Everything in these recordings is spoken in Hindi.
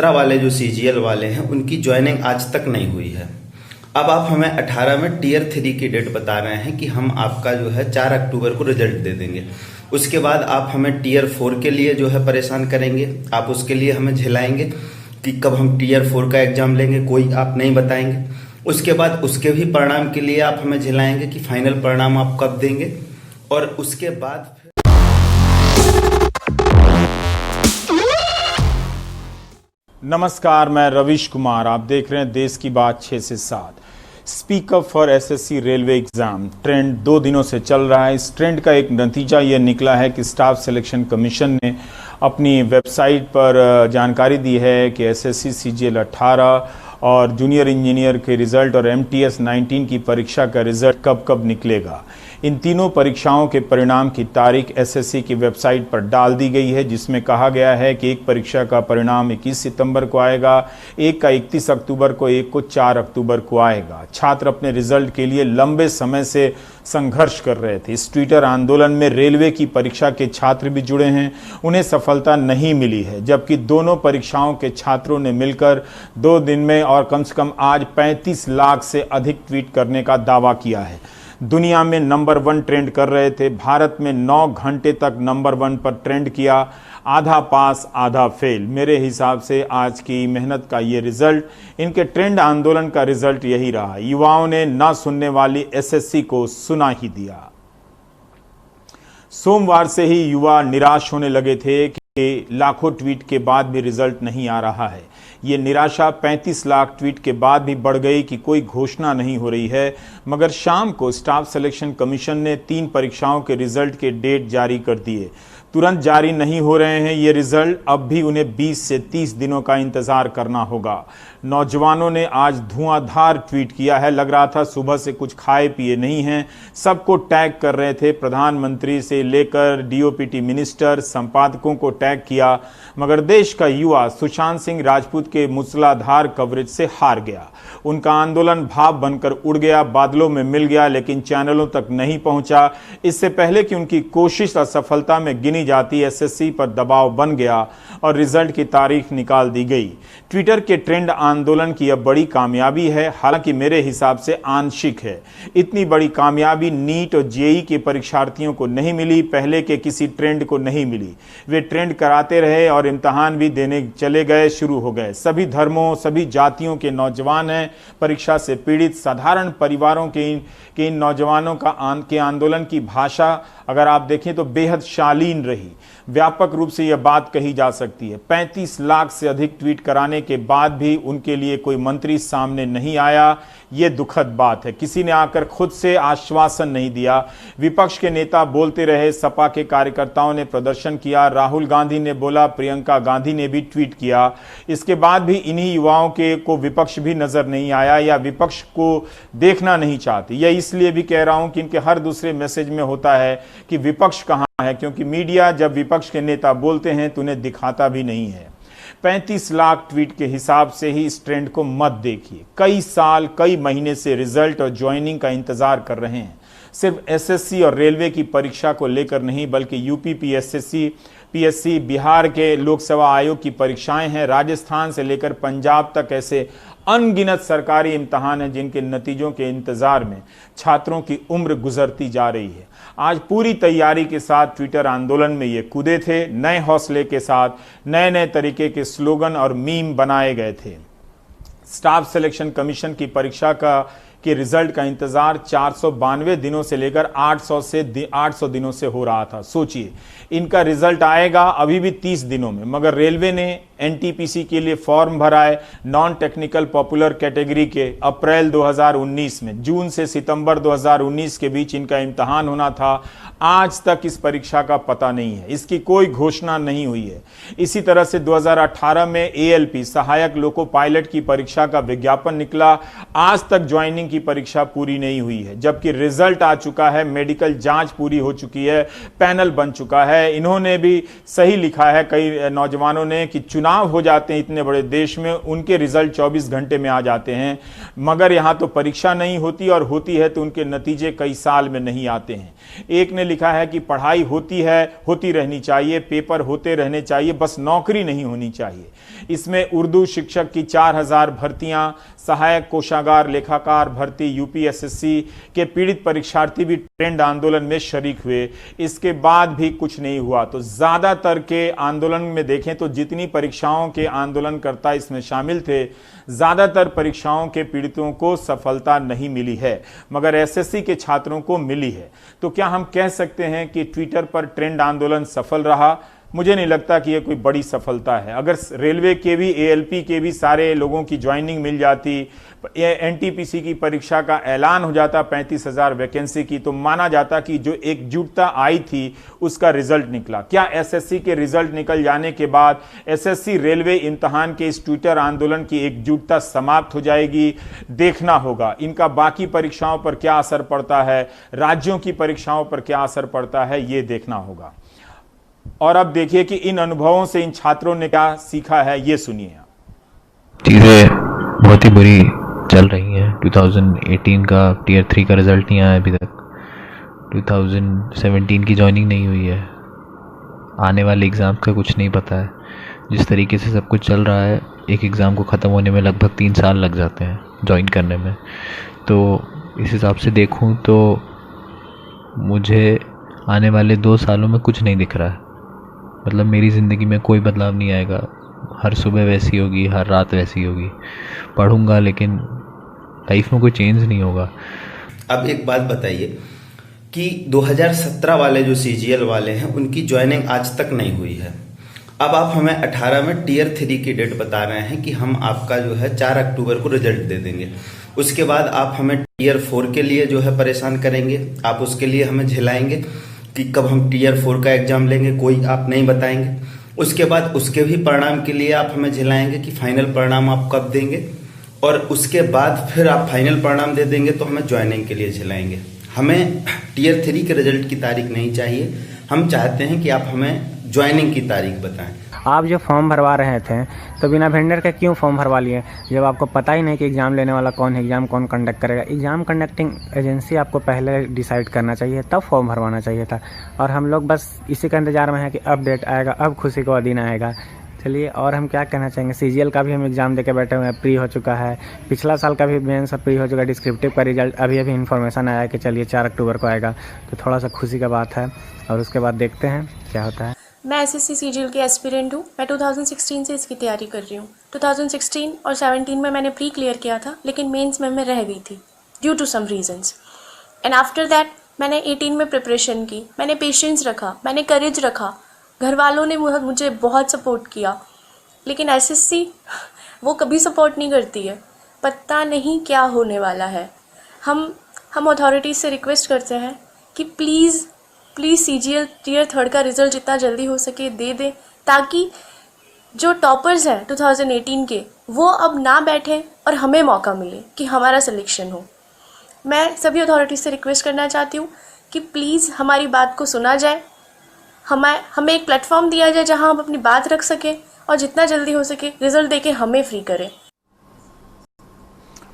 17 वाले जो सीजीएल वाले हैं उनकी ज्वाइनिंग आज तक नहीं हुई है। अब आप हमें 18 में टियर 3 की डेट बता रहे हैं कि हम आपका जो है 4 अक्टूबर को रिजल्ट दे देंगे। उसके बाद आप हमें टियर 4 के लिए जो है परेशान करेंगे, आप उसके लिए हमें झिलाएंगे कि कब हम टियर 4 का एग्ज़ाम लेंगे, कोई आप नहीं बताएंगे। उसके बाद उसके भी परिणाम के लिए आप हमें झिलाएंगे कि फाइनल परिणाम आप कब देंगे। और उसके बाद नमस्कार, मैं रविश कुमार, आप देख रहे हैं देश की बात 6 से 7। Speak up for SSC railway exam trend 2 दिनों से चल रहा है। इस ट्रेंड का एक नतीजा यह निकला है कि स्टाफ सिलेक्शन कमीशन ने अपनी वेबसाइट पर जानकारी दी है कि एसएससी सीजीएल 18 और जूनियर इंजीनियर के रिजल्ट और एमटीएस 19 की परीक्षा का रिजल्ट कब कब निकलेगा। इन तीनों परीक्षाओं के परिणाम की तारीख एसएससी की वेबसाइट पर डाल दी गई है, जिसमें कहा गया है कि एक परीक्षा का परिणाम 21 सितंबर को आएगा, एक का 31 अक्टूबर को, एक को 4 अक्टूबर को आएगा। छात्र अपने रिजल्ट के लिए लंबे समय से संघर्ष कर रहे थे। इस ट्विटर आंदोलन में रेलवे की परीक्षा के छात्र भी जुड़े हैं। उन्हें सफलता नहीं मिली है, जबकि दोनों परीक्षाओं के छात्रों ने मिलकर 2 दिन में और कम से कम आज 35 लाख से अधिक ट्वीट करने का दावा किया है। दुनिया में नंबर 1 ट्रेंड कर रहे थे। भारत में 9 घंटे तक नंबर 1 पर ट्रेंड किया। आधा पास आधा फेल। मेरे हिसाब से आज की मेहनत का ये रिजल्ट, इनके ट्रेंड आंदोलन का रिजल्ट यही रहा। युवाओं ने ना सुनने वाली एसएससी को सुना ही दिया। सोमवार से ही युवा निराश होने लगे थे कि लाखों ट्वीट के बाद भी रिजल्ट नहीं आ रहा है। ये निराशा 35 लाख ट्वीट के बाद भी बढ़ गई कि कोई घोषणा नहीं हो रही है। मगर शाम को स्टाफ सिलेक्शन कमीशन ने 3 परीक्षाओं के रिजल्ट के डेट जारी कर दिए। तुरंत जारी नहीं हो रहे हैं ये रिजल्ट, अब भी उन्हें 20 से 30 दिनों का इंतजार करना होगा। नौजवानों ने आज धुआंधार ट्वीट किया है। लग रहा था सुबह से कुछ खाए पिए नहीं हैं। सबको टैग कर रहे थे, प्रधानमंत्री से लेकर डीओपीटी मिनिस्टर, संपादकों को टैग किया। मगर देश का युवा सुशांत सिंह राजपूत के मूसलाधार कवरेज से हार गया। उनका आंदोलन भाप बनकर उड़ गया, बादलों में मिल गया, लेकिन चैनलों तक नहीं पहुंचा। इससे पहले कि उनकी कोशिश असफलता में गिनी जाती, एसएससी पर दबाव बन गया और रिजल्ट की तारीख निकाल दी गई। ट्विटर के ट्रेंड आंदोलन की यह बड़ी कामयाबी है, हालांकि मेरे हिसाब से आंशिक है। इतनी बड़ी कामयाबी नीट और जेईई के परीक्षार्थियों को नहीं मिली, पहले के किसी ट्रेंड को नहीं मिली। वे ट्रेंड कराते रहे और इम्तहान भी देने चले गए, शुरू हो गए। सभी धर्मों, सभी जातियों के नौजवान हैं परीक्षा से पीड़ित। साधारण परिवारों के इन नौजवानों के आंदोलन की भाषा अगर आप देखें तो बेहद शालीन रही। व्यापक रूप से यह बात कही जा सकती है। 35 लाख से अधिक ट्वीट कराने के बाद भी उनके लिए कोई मंत्री सामने नहीं आया, ये दुखद बात है। किसी ने आकर खुद से आश्वासन नहीं दिया। विपक्ष के नेता बोलते रहे, सपा के कार्यकर्ताओं ने प्रदर्शन किया, राहुल गांधी ने बोला, प्रियंका गांधी ने भी ट्वीट किया। इसके बाद भी इन्हीं युवाओं को विपक्ष भी नजर नहीं आया या विपक्ष को देखना नहीं चाहते। यह इसलिए भी कह रहा हूं कि इनके हर दूसरे मैसेज में होता है कि विपक्ष कहां है, क्योंकि मीडिया जब विपक्ष के नेता बोलते हैं तो उन्हें दिखाता भी नहीं है। 35 लाख ट्वीट के हिसाब से ही इस ट्रेंड को मत देखिए। कई साल, कई महीने से रिजल्ट और ज्वाइनिंग का इंतजार कर रहे हैं। सिर्फ एसएससी और रेलवे की परीक्षा को लेकर नहीं, बल्कि यूपी पीएससी, बिहार के लोकसेवा आयोग की परीक्षाएं हैं, राजस्थान से लेकर पंजाब तक ऐसे अनगिनत सरकारी इम्तहान हैं जिनके नतीजों के इंतजार में छात्रों की उम्र गुजरती जा रही है। आज पूरी तैयारी के साथ ट्विटर आंदोलन में ये कूदे थे। नए हौसले के साथ नए नए तरीके के स्लोगन और मीम बनाए गए थे। स्टाफ सिलेक्शन कमीशन की परीक्षा के रिजल्ट का इंतजार 492 दिनों से लेकर 800 दिनों से हो रहा था। सोचिए, इनका रिजल्ट आएगा अभी भी 30 दिनों में, मगर रेलवे ने एनटीपीसी के लिए फॉर्म भरा है नॉन टेक्निकल पॉपुलर कैटेगरी के अप्रैल 2019 में। जून से सितंबर 2019 के बीच इनका इम्तहान होना था। आज तक इस परीक्षा का पता नहीं है, इसकी कोई घोषणा नहीं हुई है। इसी तरह से 2018 में एएलपी सहायक लोको पायलट की परीक्षा का विज्ञापन निकला। आज तक ज्वाइनिंग की परीक्षा पूरी नहीं हुई है, जबकि रिजल्ट आ चुका है, मेडिकल जांच पूरी हो चुकी है, पैनल बन चुका है। इन्होंने भी सही लिखा है कई नौजवानों ने कि चुनाव चुनाव हो जाते हैं इतने बड़े देश में, उनके रिजल्ट 24 घंटे में आ जाते हैं, मगर यहाँ तो परीक्षा नहीं होती, और होती है तो उनके नतीजे कई साल में नहीं आते हैं। एक ने लिखा है कि पढ़ाई होती है, होती रहनी चाहिए, पेपर होते रहने चाहिए, बस नौकरी नहीं होनी चाहिए। इसमें उर्दू शिक्षक की 4000 भर्तियां, सहायक कोषागार लेखाकार भर्ती, यूपीएसएससी के पीड़ित परीक्षार्थी भी ट्रेंड आंदोलन में शरीक हुए, इसके बाद भी कुछ नहीं हुआ। तो ज्यादातर के आंदोलन में देखें तो जितनी परीक्षाओं के आंदोलनकर्ता इसमें शामिल थे, ज्यादातर परीक्षाओं के पीड़ितों को सफलता नहीं मिली है, मगर एसएससी के छात्रों को मिली है। तो क्या हम कह सकते हैं कि ट्विटर पर ट्रेंड आंदोलन सफल रहा? मुझे नहीं लगता कि यह कोई बड़ी सफलता है। अगर रेलवे के भी, एएलपी के भी सारे लोगों की ज्वाइनिंग मिल जाती, एनटीपीसी की परीक्षा का ऐलान हो जाता 35,000 वैकेंसी की, तो माना जाता कि जो एकजुटता आई थी उसका रिजल्ट निकला। क्या एसएससी के रिजल्ट निकल जाने के बाद एसएससी रेलवे इम्तहान के इस ट्विटर आंदोलन की एकजुटता समाप्त हो जाएगी? देखना होगा। इनका बाकी परीक्षाओं पर क्या असर पड़ता है, राज्यों की परीक्षाओं पर क्या असर पड़ता है, ये देखना होगा। और अब देखिए कि इन अनुभवों से इन छात्रों ने क्या सीखा है, ये सुनिए। चीज़ें बहुत ही बुरी चल रही हैं। 2018 का टीयर 3 का रिज़ल्ट नहीं आया अभी तक, 2017 की जॉइनिंग नहीं हुई है, आने वाले एग्ज़ाम का कुछ नहीं पता है। जिस तरीके से सब कुछ चल रहा है, एक एग्ज़ाम को ख़त्म होने में लगभग 3 साल लग जाते हैं जॉइन करने में। तो इस हिसाब से देखूं तो मुझे आने वाले 2 सालों में कुछ नहीं दिख रहा है। मतलब मेरी ज़िंदगी में कोई बदलाव नहीं आएगा, हर सुबह वैसी होगी, हर रात वैसी होगी। पढ़ूंगा लेकिन लाइफ में कोई चेंज नहीं होगा। अब एक बात बताइए कि 2017 वाले जो सीजीएल वाले हैं उनकी ज्वाइनिंग आज तक नहीं हुई है। अब आप हमें 18 में टीयर 3 की डेट बता रहे हैं कि हम आपका जो है 4 अक्टूबर को रिजल्ट दे देंगे। उसके बाद आप हमें टीयर 4 के लिए जो है परेशान करेंगे, आप उसके लिए हमें झिलाएंगे कि कब हम टीयर 4 का एग्जाम लेंगे, कोई आप नहीं बताएंगे। उसके बाद उसके भी परिणाम के लिए आप हमें झिलाएंगे कि फाइनल परिणाम आप कब देंगे, और उसके बाद फिर आप फाइनल परिणाम दे देंगे तो हमें ज्वाइनिंग के लिए झिलाएंगे। हमें टीयर 3 के रिजल्ट की तारीख नहीं चाहिए, हम चाहते हैं कि आप हमें ज्वाइनिंग की तारीख बताएं। आप जो फॉर्म भरवा रहे थे तो बिना वेंडर का क्यों फॉर्म भरवा लिए, जब आपको पता ही नहीं कि एग्ज़ाम लेने वाला कौन है, एग्ज़ाम कौन कंडक्ट करेगा। एग्ज़ाम कंडक्टिंग एजेंसी आपको पहले डिसाइड करना चाहिए, तब फॉर्म भरवाना चाहिए था। और हम लोग बस इसी का इंतज़ार में है कि अब डेट आएगा, अब खुशी का दिन आएगा। चलिए, और हम क्या कहना चाहेंगे, सीजीएल का भी हम एग्ज़ाम देके बैठे हुए हैं, प्री हो चुका है। पिछला साल का भी मेंस प्री हो चुका है। डिस्क्रिप्टिव का रिजल्ट अभी इन्फॉर्मेशन आया कि चलिए 4 अक्टूबर को आएगा, तो थोड़ा सा खुशी का बात है। और उसके बाद देखते हैं क्या होता है। मैं एसएससी सीजीएल की एस्पिरेंट हूँ। मैं 2016 से इसकी तैयारी कर रही हूँ। 2016 और 17 में मैंने प्री क्लियर किया था, लेकिन मेंस में मैं रह गई थी due to some reasons. And after that मैंने 18 में प्रिपरेशन की, मैंने पेशेंस रखा, मैंने करेज रखा। घर वालों ने मुझे बहुत सपोर्ट किया, लेकिन एसएससी वो कभी सपोर्ट नहीं करती है। पता नहीं क्या होने वाला है। हम अथॉरिटीज़ से रिक्वेस्ट करते हैं कि प्लीज़ सीजीएल टीयर 3 का रिज़ल्ट जितना जल्दी हो सके दे दें, ताकि जो टॉपर्स हैं 2018 के वो अब ना बैठें और हमें मौका मिले कि हमारा सिलेक्शन हो। मैं सभी अथॉरिटीज़ से रिक्वेस्ट करना चाहती हूँ कि प्लीज़ हमारी बात को सुना जाए, हमें एक प्लेटफॉर्म दिया जाए जहाँ हम अपनी बात रख सकें, और जितना जल्दी हो सके रिज़ल्ट देके हमें फ्री करें।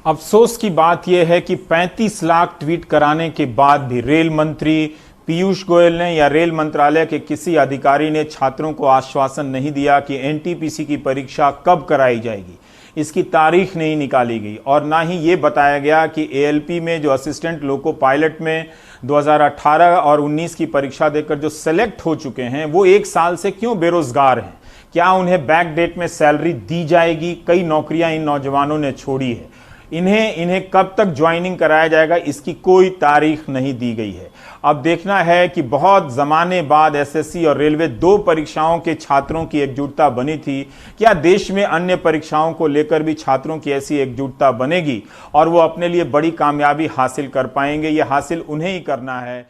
अफसोस की बात यह है कि 35 लाख ट्वीट कराने के बाद भी रेल मंत्री पीयूष गोयल ने या रेल मंत्रालय के किसी अधिकारी ने छात्रों को आश्वासन नहीं दिया कि एनटीपीसी की परीक्षा कब कराई जाएगी। इसकी तारीख नहीं निकाली गई, और ना ही ये बताया गया कि एएलपी में जो असिस्टेंट लोको पायलट में 2018 और 19 की परीक्षा देकर जो सेलेक्ट हो चुके हैं वो 1 साल से क्यों बेरोजगार हैं। क्या उन्हें बैक डेट में सैलरी दी जाएगी? कई नौकरियां इन नौजवानों ने छोड़ी है। इन्हें कब तक ज्वाइनिंग कराया जाएगा, इसकी कोई तारीख नहीं दी गई है। अब देखना है कि बहुत ज़माने बाद एसएससी और रेलवे 2 परीक्षाओं के छात्रों की एकजुटता बनी थी, क्या देश में अन्य परीक्षाओं को लेकर भी छात्रों की ऐसी एकजुटता बनेगी और वो अपने लिए बड़ी कामयाबी हासिल कर पाएंगे? ये हासिल उन्हें ही करना है।